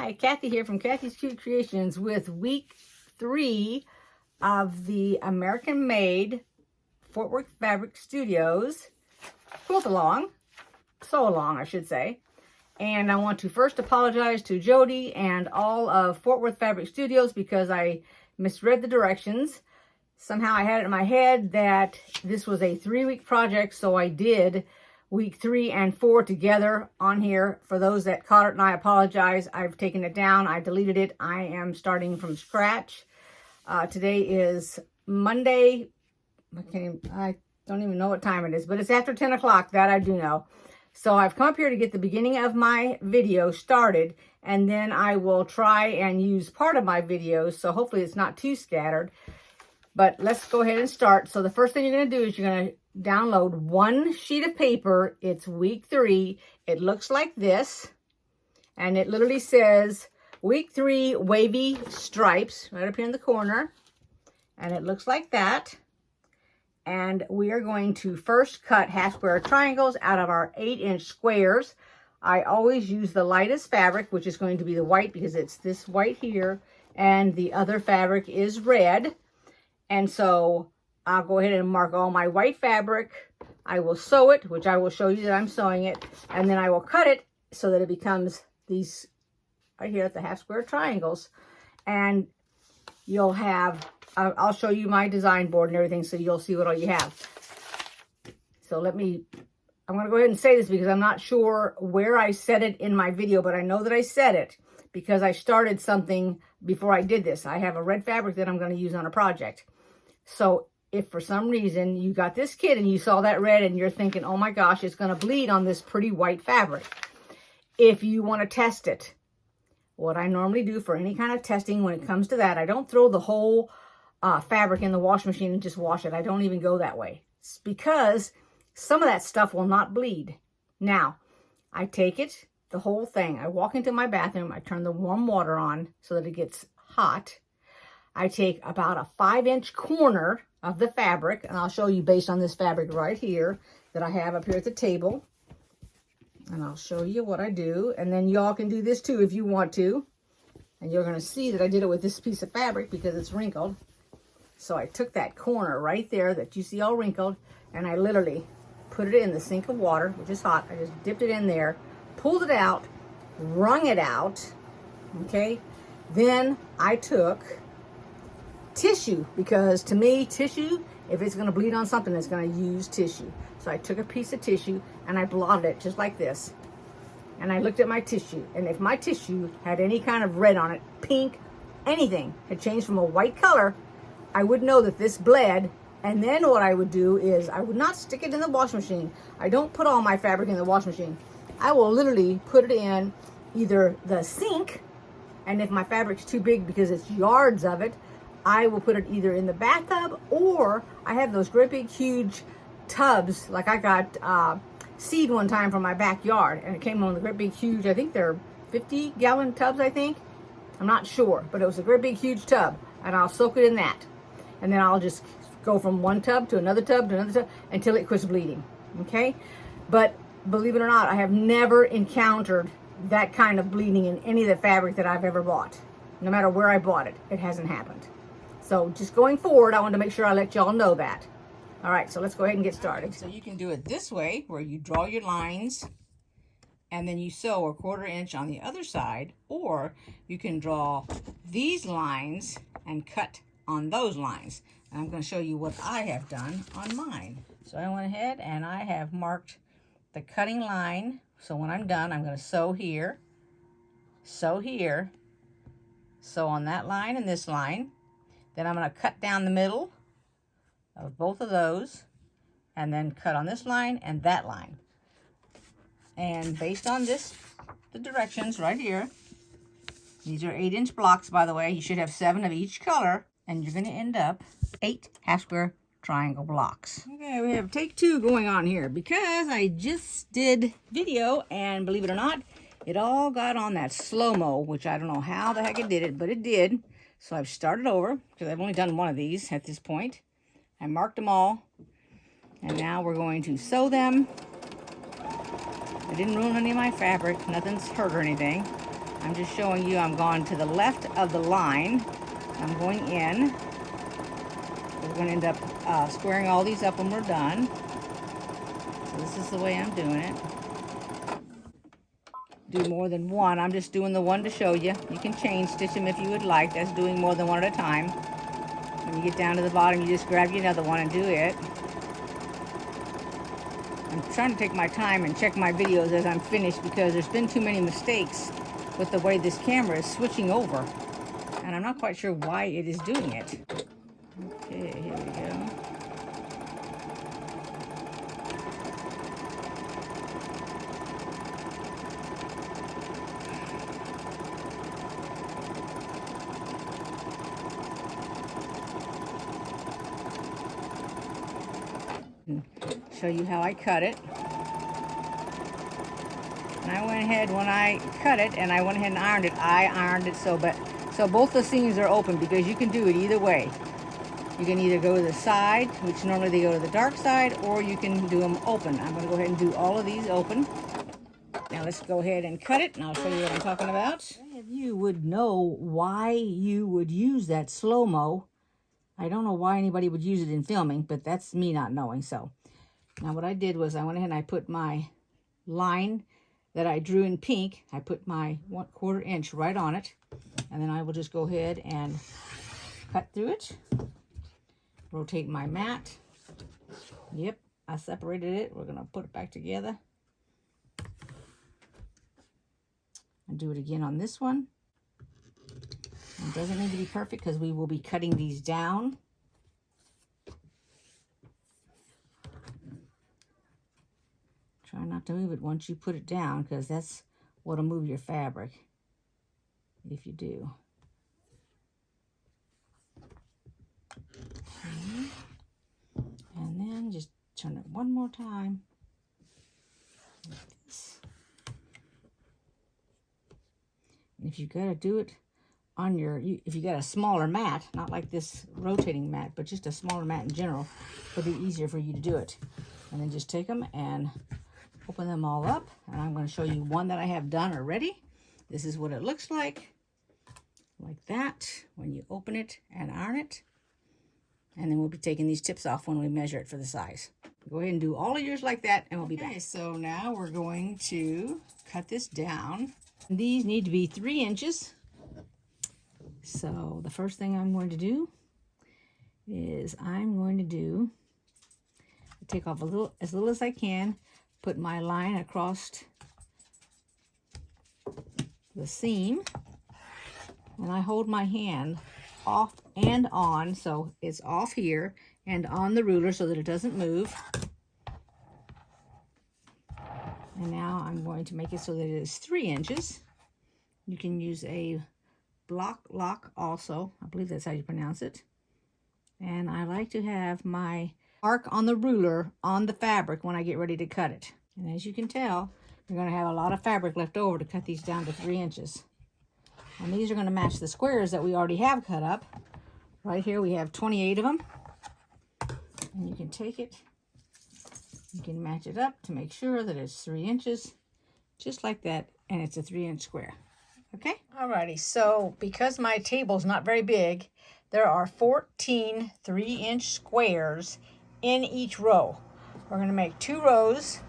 Hi, Kathy here from Kathy's Cute Creations with week 3 of the American-made Fort Worth Fabric Studios quilt-along, sew-along I should say. And I want to first apologize to Jody and all of Fort Worth Fabric Studios because I misread the directions. Somehow I had it in my head that this was a 3-week project, so I did week 3 and 4 together on here. For those that caught it, and I apologize, I've taken it down, I deleted it. I am starting from scratch. Today is Monday. I don't even know what time it is, but it's after 10 o'clock, that I do know. So I've come up here to get the beginning of my video started, and then I will try and use part of my videos, so hopefully it's not too scattered. But let's go ahead and start. So the first thing you're going to do is you're going to download one sheet of paper. It's week 3. It looks like this. And it literally says week 3 wavy stripes right up here in the corner. And it looks like that. And we are going to first cut half square triangles out of our 8-inch squares. I always use the lightest fabric, which is going to be the white because it's this white here. And the other fabric is red. And so I'll go ahead and mark all my white fabric. I will sew it, which I will show you that I'm sewing it. And then I will cut it so that it becomes these right here at the half square triangles. And you'll have, I'll show you my design board and everything so you'll see what all you have. So I'm going to go ahead and say this because I'm not sure where I said it in my video, but I know that I said it because I started something before I did this. I have a red fabric that I'm going to use on a project. So if for some reason you got this kit and you saw that red and you're thinking, oh my gosh, it's going to bleed on this pretty white fabric. If you want to test it, what I normally do for any kind of testing when it comes to that, I don't throw the whole fabric in the washing machine and just wash it. I don't even go that way. It's because some of that stuff will not bleed. Now, I take it, the whole thing. I walk into my bathroom. I turn the warm water on so that it gets hot. I take about a 5-inch corner of the fabric, and I'll show you based on this fabric right here that I have up here at the table. And I'll show you what I do. And then y'all can do this too if you want to. And you're going to see that I did it with this piece of fabric because it's wrinkled. So I took that corner right there that you see all wrinkled, and I literally put it in the sink of water, which is hot. I just dipped it in there, pulled it out, wrung it out, okay? Then I took tissue, because to me, tissue, if it's going to bleed on something, it's going to use tissue. So I took a piece of tissue and I blotted it just like this. And I looked at my tissue, and if my tissue had any kind of red on it, pink, anything, had changed from a white color, I would know that this bled. And then what I would do is I would not stick it in the washing machine. I don't put all my fabric in the washing machine. I will literally put it in either the sink, and if my fabric's too big because it's yards of it, I will put it either in the bathtub, or I have those great big huge tubs. Like I got seed one time from my backyard, and it came on the great big huge, I think they're 50-gallon tubs, I think. I'm not sure, but it was a great big huge tub, and I'll soak it in that. And then I'll just go from one tub to another tub to another tub until it quits bleeding, okay? But believe it or not, I have never encountered that kind of bleeding in any of the fabric that I've ever bought. No matter where I bought it, it hasn't happened. So just going forward, I want to make sure I let y'all know that. All right, so let's go ahead and get started. So you can do it this way, where you draw your lines and then you sew a 1/4 inch on the other side, or you can draw these lines and cut on those lines. And I'm going to show you what I have done on mine. So I went ahead and I have marked the cutting line. So when I'm done, I'm going to sew here, sew here, sew on that line and this line. Then I'm going to cut down the middle of both of those, and then cut on this line and that line. And based on this, the directions right here, these are 8-inch blocks, by the way. You should have 7 of each color, and you're going to end up 8 half square triangle blocks. Okay, we have take 2 going on here because I just did video, and believe it or not, it all got on that slow-mo, which I don't know how the heck it did it, but it did. So I've started over because I've only done one of these at this point. I marked them all, and now we're going to sew them. I didn't ruin any of my fabric. Nothing's hurt or anything. I'm just showing you I'm going to the left of the line. I'm going in. We're going to end up squaring all these up when we're done. So this is the way I'm doing it. Do more than one. I'm just doing the one to show you. You can chain stitch them if you would like. That's doing more than one at a time. When you get down to the bottom, you just grab you another one and do it. I'm trying to take my time and check my videos as I'm finished because there's been too many mistakes with the way this camera is switching over. And I'm not quite sure why it is doing it. Okay, here we go. Show you how I cut it. And I went ahead when I cut it and I went ahead and ironed it. I ironed it so both the seams are open because you can do it either way. You can either go to the side, which normally they go to the dark side, or you can do them open. I'm going to go ahead and do all of these open. Now let's go ahead and cut it and I'll show you what I'm talking about. Many of you would know why you would use that slow-mo. I don't know why anybody would use it in filming, but that's me not knowing. So now what I did was I went ahead and I put my line that I drew in pink, I put my 1/4 inch right on it, and then I will just go ahead and cut through it. Rotate my mat. Yep, I separated it. We're going to put it back together. And do it again on this one. It doesn't need to be perfect because we will be cutting these down. Try not to move it once you put it down because that's what'll move your fabric if you do. Okay. And then just turn it one more time. Like this. And if you gotta do it on your, if you got a smaller mat, not like this rotating mat, but just a smaller mat in general, it'll be easier for you to do it. And then just take them and open them all up, and I'm going to show you one that I have done already. This is what it looks like that when you open it and iron it. And then we'll be taking these tips off when we measure it for the size. Go ahead and do all of yours like that, and we'll be back. So now we're going to cut this down. These need to be 3 inches. So the first thing I'm going to do is I'm going to take off as little as I can, put my line across the seam, and I hold my hand off and on, so it's off here and on the ruler so that it doesn't move. And now I'm going to make it so that it is 3 inches. You can use a block lock also. I believe that's how you pronounce it. And I like to have my mark on the ruler on the fabric when I get ready to cut it. And as you can tell, you're going to have a lot of fabric left over to cut these down to 3 inches. And these are going to match the squares that we already have cut up. Right here we have 28 of them. And you can take it, you can match it up to make sure that it's 3 inches, just like that, and it's a 3-inch square. Okay? Alrighty, so because my table's not very big, there are 14 3-inch squares in each row. We're going to make 2 rows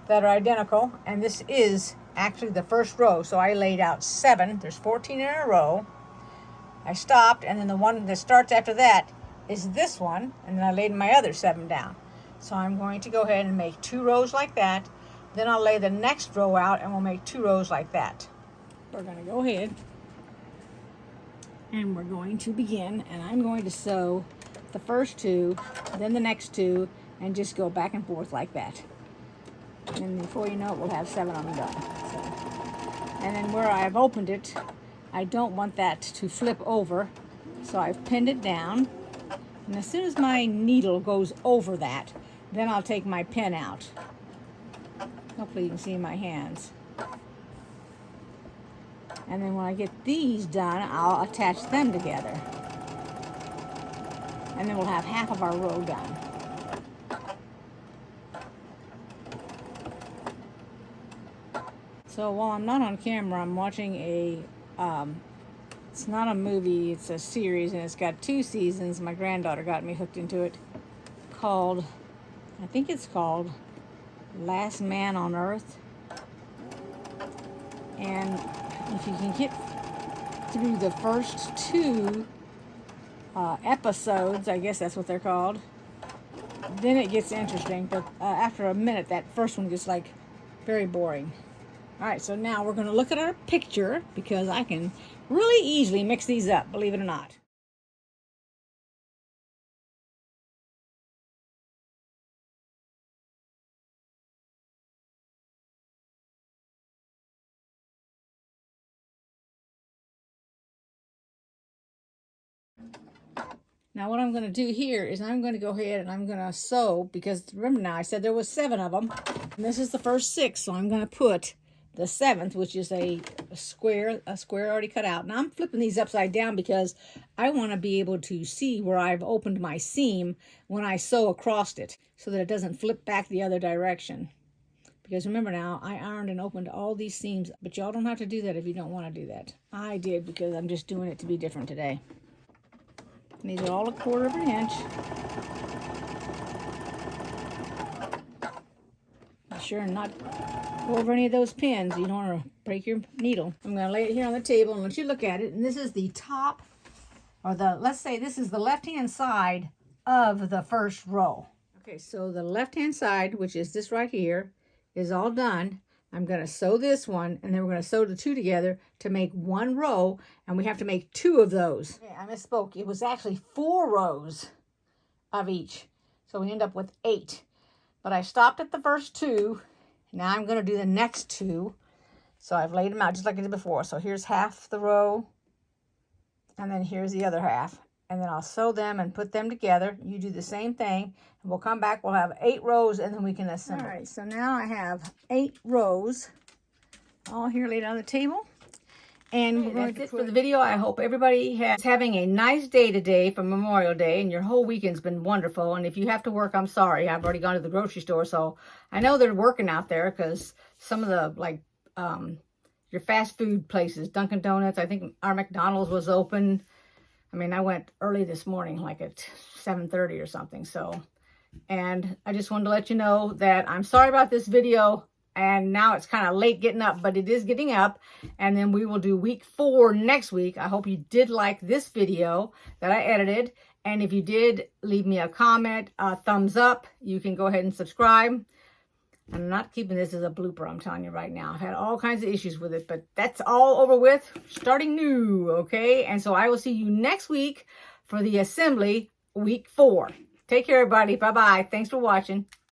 that are identical, and this is actually the first row. So I laid out 7. There's 14 in a row. I stopped, and then the one that starts after that is this one, and then I laid my other 7 down. So I'm going to go ahead and make 2 rows like that. Then I'll lay the next row out, and we'll make 2 rows like that. We're going to go ahead and we're going to begin, and I'm going to sew the first 2, then the next 2, and just go back and forth like that. And before you know it, we'll have 7 of them done. So, and then where I've opened it, I don't want that to flip over, so I've pinned it down. And as soon as my needle goes over that, then I'll take my pin out. Hopefully you can see my hands. And then when I get these done, I'll attach them together. And then we'll have half of our row done. So while I'm not on camera, I'm watching a, it's not a movie, it's a series, and it's got 2 seasons. My granddaughter got me hooked into it, called, I think it's called Last Man on Earth. And if you can get through the first 2 episodes, I guess that's what they're called, then it gets interesting. But after a minute, that first one gets like very boring. All right, so now we're going to look at our picture because I can really easily mix these up, believe it or not. Now what I'm going to do here is I'm going to go ahead and I'm going to sew, because remember now I said there was 7 of them. And this is the first 6, so I'm going to put the 7th, which is a square already cut out. Now I'm flipping these upside down because I want to be able to see where I've opened my seam when I sew across it, so that it doesn't flip back the other direction. Because remember now, I ironed and opened all these seams, but y'all don't have to do that if you don't want to do that. I did because I'm just doing it to be different today. And these are all 1/4 of an inch. Be sure and not go over any of those pins. You don't want to break your needle. I'm going to lay it here on the table and let you look at it. And this is the top, or let's say this is the left-hand side of the first row. Okay, so the left-hand side, which is this right here, is all done. I'm going to sew this one, and then we're going to sew the 2 together to make 1 row, and we have to make 2 of those. Okay, I misspoke. It was actually 4 rows of each, so we end up with 8. But I stopped at the first 2. Now I'm going to do the next 2. So I've laid them out just like I did before. So here's half the row, and then here's the other half. And then I'll sew them and put them together. You do the same thing. And we'll come back. We'll have 8 rows, and then we can assemble. All right, so now I have 8 rows all here laid on the table. And we're going to that's it for the video. I hope everybody is having a nice day today for Memorial Day, and your whole weekend's been wonderful. And if you have to work, I'm sorry. I've already gone to the grocery store, so I know they're working out there, because some of the, like, your fast food places, Dunkin' Donuts, I think our McDonald's was open. I mean, I went early this morning, like at 7:30 or something. So, and I just wanted to let you know that I'm sorry about this video. And now it's kind of late getting up, but it is getting up. And then we will do week 4 next week. I hope you did like this video that I edited. And if you did, leave me a comment, a thumbs up. You can go ahead and subscribe. I'm not keeping this as a blooper, I'm telling you right now. I've had all kinds of issues with it, but that's all over with. Starting new, okay? And so I will see you next week for the assembly, week 4. Take care, everybody. Bye-bye. Thanks for watching.